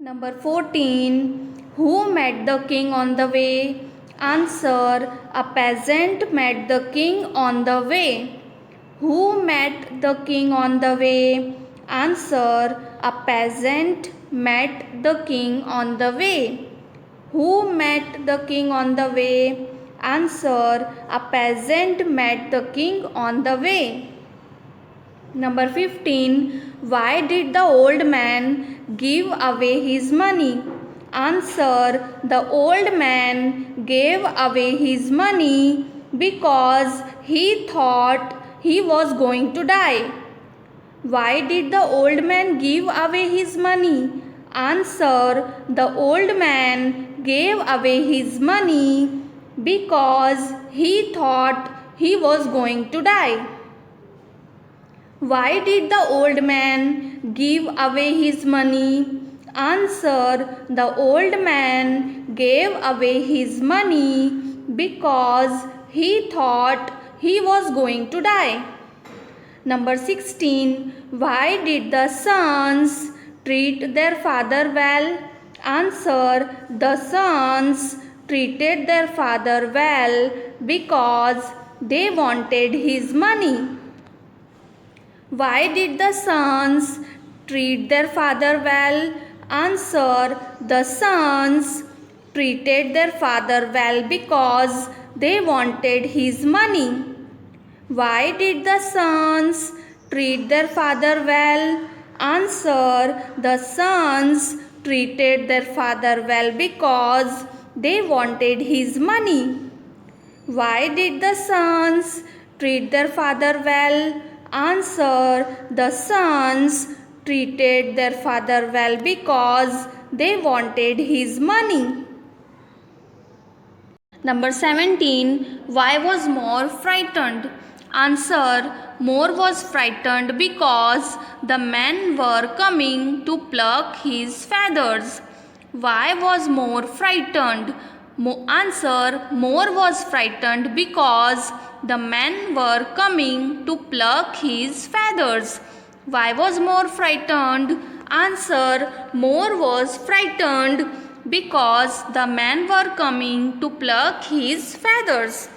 Number 14. Who met the king on the way? Answer. A peasant met the king on the way. Who met the king on the way? Answer. A peasant met the king on the way. Who met the king on the way? Answer. A peasant met the king on the way. Number 15. Why did the old man give away his money? Answer. The old man gave away his money because he thought he was going to die. Why did the old man give away his money? Answer. The old man gave away his money because he thought he was going to die. Why did the old man give away his money? Answer. The old man gave away his money because he thought he was going to die. Number 16. Why did the sons treat their father well? Answer. The sons treated their father well because they wanted his money. Why did the sons treat their father well? Answer. The sons treated their father well because they wanted his money. Why did the sons treat their father well? Answer. The sons treated their father well because they wanted his money. Why did the sons treat their father well? Answer. The sons treated their father well because they wanted his money. Number 17. Why was More frightened? Answer. More was frightened because the men were coming to pluck his feathers. Why was More frightened? Answer. More was frightened because the men were coming to pluck his feathers. Why was More frightened? Answer. More was frightened because the men were coming to pluck his feathers.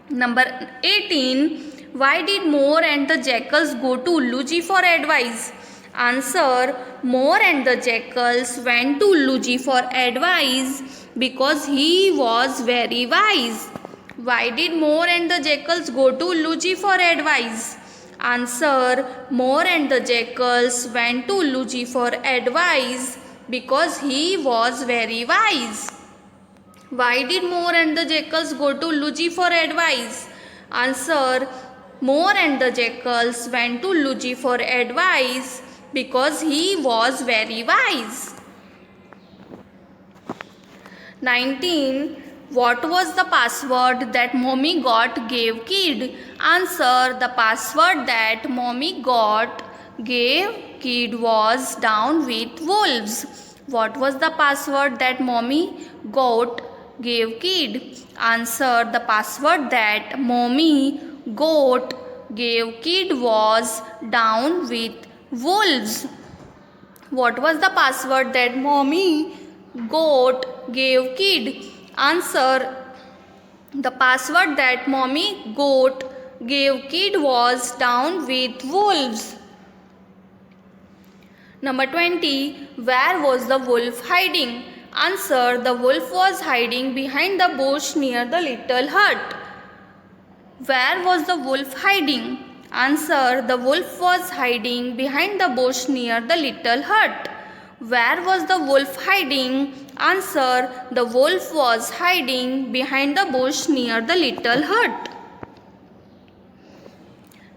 Number 18. Why did More and the jackals go to Ulluji for advice? Answer. More and the jackals went to Ulluji for advice because he was very wise. Why did More and the jackals go to Ulluji for advice? Answer. More and the jackals went to Ulluji for advice because he was very wise. Why did More and the jackals go to Ulluji for advice? Answer. More and the jackals went to Ulluji for advice because he was very wise. 19. What was the password that Mommy got gave Kid? Answer. The password that Mommy got gave Kid was down with wolves. What was the password that Mommy got gave Kid? Answer. The password that Mommy got gave Kid was down with wolves. What was the password that Mommy got gave Kid? Answer. The password that Mommy got gave Kid was down with wolves. Number 20. Where was the wolf hiding? Answer. The wolf was hiding behind the bush near the little hut. Where was the wolf hiding? Answer. The wolf was hiding behind the bush near the little hut. Where was the wolf hiding? Answer. The wolf was hiding behind the bush near the little hut.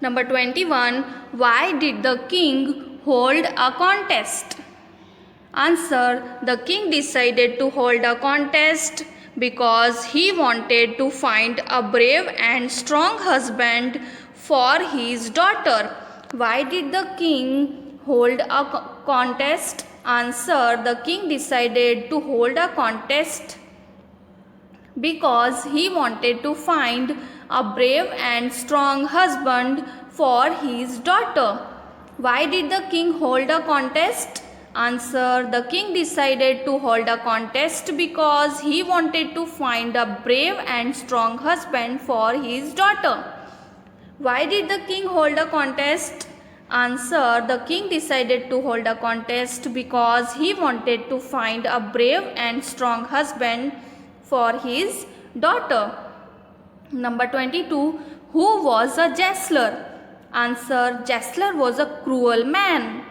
Number 21. Why did the king hold a contest? Answer. The king decided to hold a contest because he wanted to find a brave and strong husband for his daughter. Why did the king hold a contest? Answer. The king decided to hold a contest because he wanted to find a brave and strong husband for his daughter. Why did the king hold a contest? Answer. The king decided to hold a contest because he wanted to find a brave and strong husband for his daughter. Why did the king hold a contest? Answer. The king decided to hold a contest because he wanted to find a brave and strong husband for his daughter. Number 22. Who was a jester? Answer. Jester was a cruel man.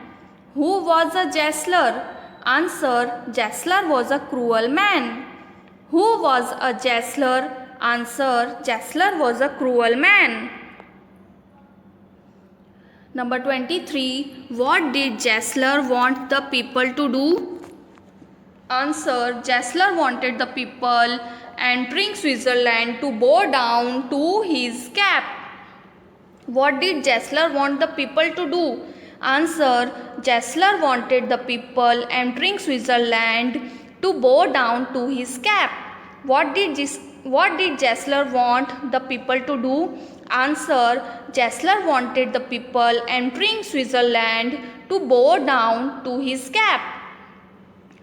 Who was a jester? Answer. Jester was a cruel man. Who was a jester? Answer. Jester was a cruel man. Number 23. What did Jester want the people to do? Answer. Jester wanted the people entering Switzerland to bow down to his cap. What did Jester want the people to do? Answer. Jester wanted the people entering Switzerland to bow down to his cap. What did Jester want the people to do? Answer. Jester wanted the people entering Switzerland to bow down to his cap.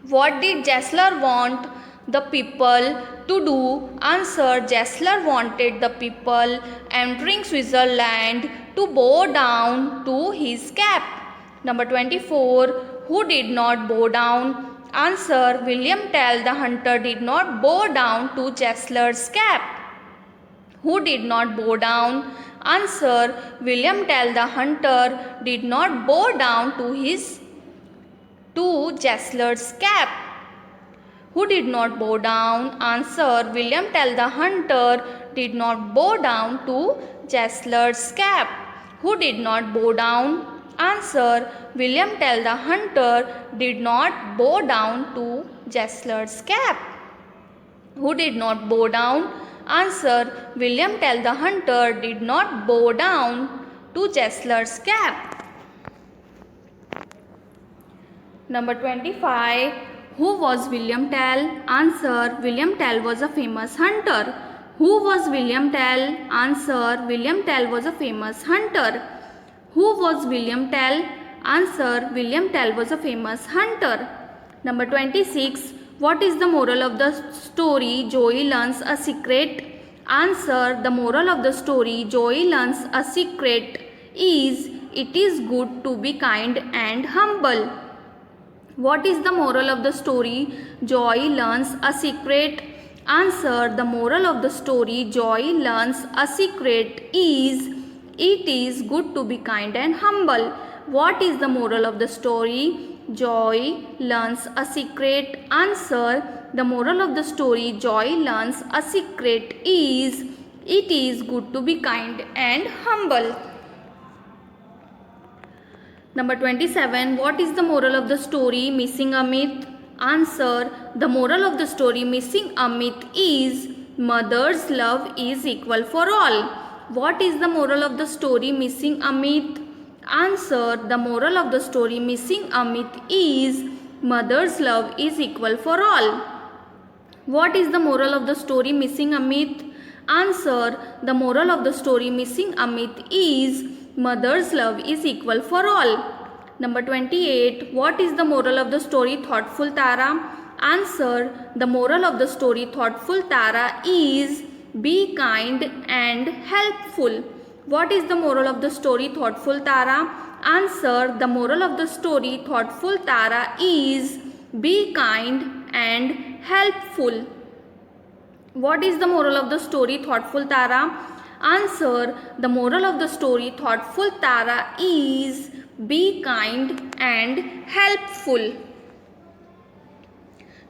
What did Jester want the people to do? Answer. Jester wanted the people entering Switzerland to bow down to his cap. Number 24. Who did not bow down? Answer. William Tell the hunter did not bow down to Jester's cap. Who did not bow down? Answer. William Tell the hunter did not bow down to Jester's cap. Who did not bow down? Answer. William Tell the hunter did not bow down to Jester's cap. Who did not bow down? Answer. William Tell the hunter did not bow down to Jester's cap. Who did not bow down? Answer. William Tell the hunter did not bow down to Jester's cap. Number 25. Who was William Tell? Answer. William Tell was a famous hunter. Who was William Tell? Answer. William Tell was a famous hunter. Who was William Tell? Answer. William Tell was a famous hunter. Number 26. What is the moral of the story? Joey learns a secret. Answer. The moral of the story, Joey learns a secret, is it is good to be kind and humble. What is the moral of the story? Joey learns a secret. Answer. The moral of the story, Joey learns a secret, is it is good to be kind and humble. What is the moral of the story? Joy learns a secret. Answer. The moral of the story, Joy learns a secret, is it is good to be kind and humble. Number 27. What is the moral of the story? Missing a myth. Answer. The moral of the story, missing a myth, is mother's love is equal for all. What is the moral of the story? Missing a myth. Answer. The moral of the story, missing a myth, is mother's love is equal for all. What is the moral of the story? Missing a myth. Answer. The moral of the story, missing a myth, is mother's love is equal for all. Number 28. What is the moral of the story? Thoughtful Tara. Answer. The moral of the story, Thoughtful Tara, is be kind and helpful. What is the moral of the story? Thoughtful Tara. Answer. The moral of the story, Thoughtful Tara, is be kind and helpful. What is the moral of the story? Thoughtful Tara. Answer. The moral of the story, Thoughtful Tara, is be kind and helpful.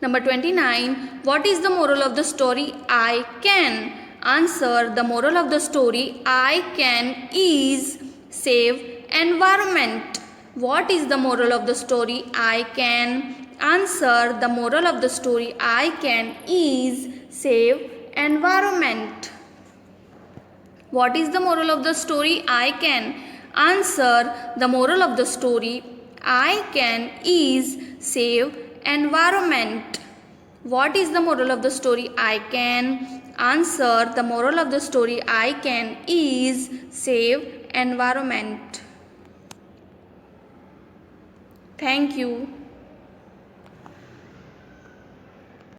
Number 29. What is the moral of the story? I can. Answer. The moral of the story, I can, is save environment. What is the moral of the story? I can. Answer. The moral of the story, I can, is save environment. What is the moral of the story? I can. Answer. The moral of the story, I can, is save environment. What is the moral of the story? I can. Answer. The moral of the story, I can, is save environment. Thank you.